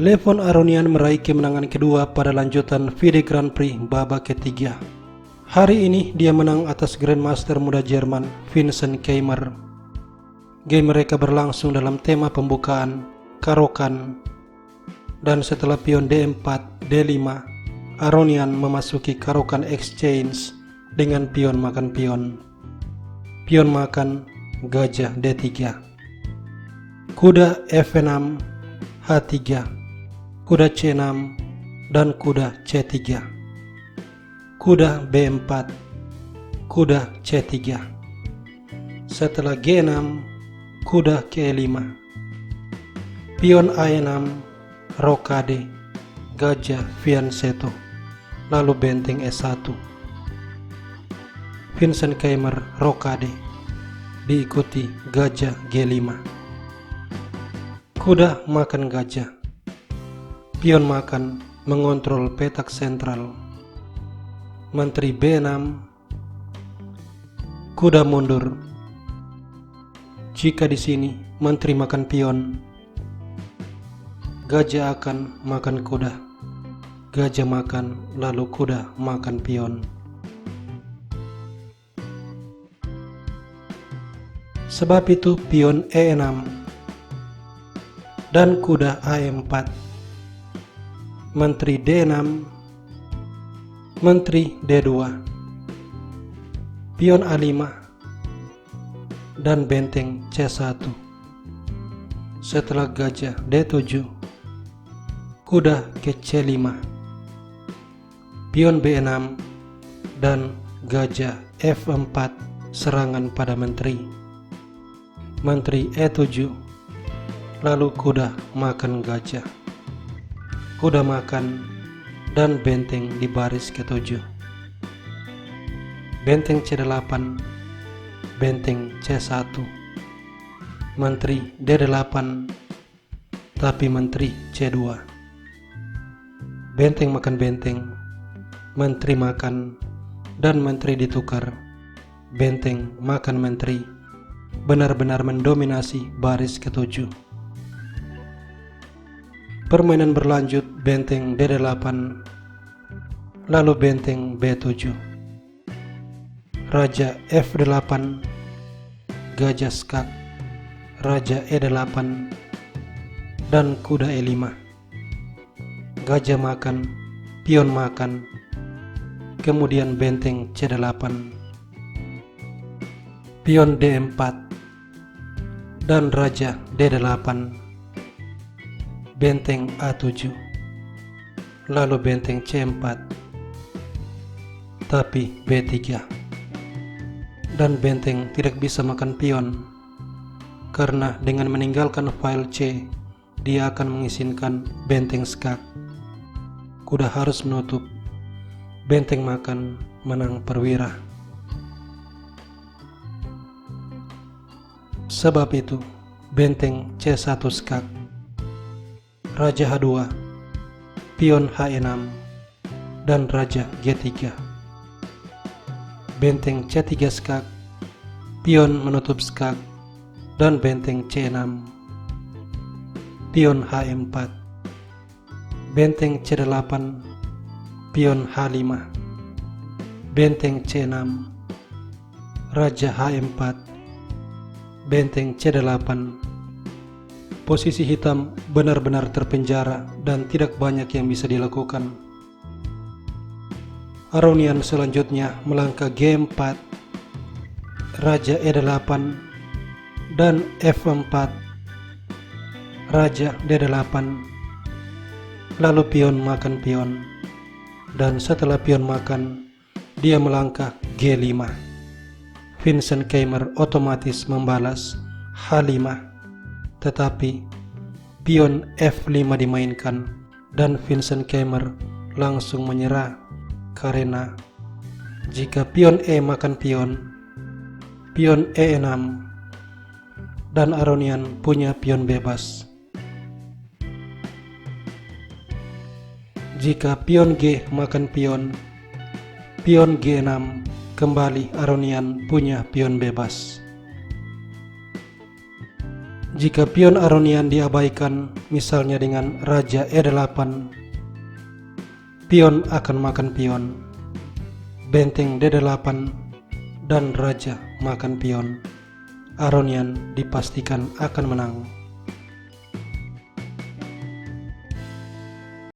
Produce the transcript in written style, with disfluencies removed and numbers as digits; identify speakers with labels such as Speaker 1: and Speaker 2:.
Speaker 1: Levon Aronian meraih kemenangan kedua pada lanjutan FIDE Grand Prix babak ketiga. Hari ini dia menang atas Grandmaster muda Jerman Vincent Keimer. Game mereka berlangsung dalam tema pembukaan Karokan, dan setelah pion D4, D5, Aronian memasuki Karokan Exchange dengan pion makan pion. Pion makan gajah D3, kuda F6, H3, kuda C6, dan kuda C3, kuda B4, kuda C3. Setelah G6, kuda K5, pion A6, rokade, gajah fianchetto, lalu benteng E1. Vincent Keimer rokade, diikuti gajah G5. Kuda makan gajah. Pion makan mengontrol petak sentral. Menteri B6. Kuda mundur. Jika di sini menteri makan pion, gajah akan makan kuda. Gajah makan, lalu kuda makan pion. Sebab itu pion E6 dan kuda A4, menteri D6, menteri D2, pion A5, dan benteng C1. Setelah gajah D7, kuda ke C5, pion B6, dan gajah F4 serangan pada menteri. Menteri E7, lalu kuda makan gajah. Kuda makan dan benteng di baris ke-7. Benteng C8, benteng C1, menteri D8, tapi menteri C2. Benteng makan benteng, menteri makan, dan menteri ditukar. Benteng makan menteri, benar-benar mendominasi baris ke-7. Permainan berlanjut benteng D8, lalu benteng B7. Raja F8, gajah skak, raja E8, dan kuda E5. Gajah makan, pion makan, kemudian benteng C8, pion D4, dan raja D8, benteng A7, lalu benteng C4, tapi B3. Dan benteng tidak bisa makan pion, karena dengan meninggalkan file C, dia akan mengizinkan benteng skak. Kuda harus menutup. Benteng makan menang perwira. Sebab itu, benteng C1 skak, raja H2, pion H6, dan raja G3. Benteng C3 skak, pion menutup skak, dan benteng C6, pion H4, benteng C8, pion H5, benteng C6, raja H4, benteng C8. Posisi hitam benar-benar terpenjara dan tidak banyak yang bisa dilakukan. Aronian selanjutnya melangkah G4, raja E8, dan F4, raja D8, lalu pion makan pion, dan setelah pion makan, dia melangkah G5. Vincent Keimer otomatis membalas H5, tetapi pion F5 dimainkan dan Vincent Keimer langsung menyerah karena jika pion E makan pion E6, dan Aronian punya pion bebas. Jika pion G makan pion G6, kembali Aronian punya pion bebas. Jika pion Aronian diabaikan, misalnya dengan Raja E8, pion akan makan pion. Benteng D8 dan Raja makan pion. Aronian dipastikan akan menang.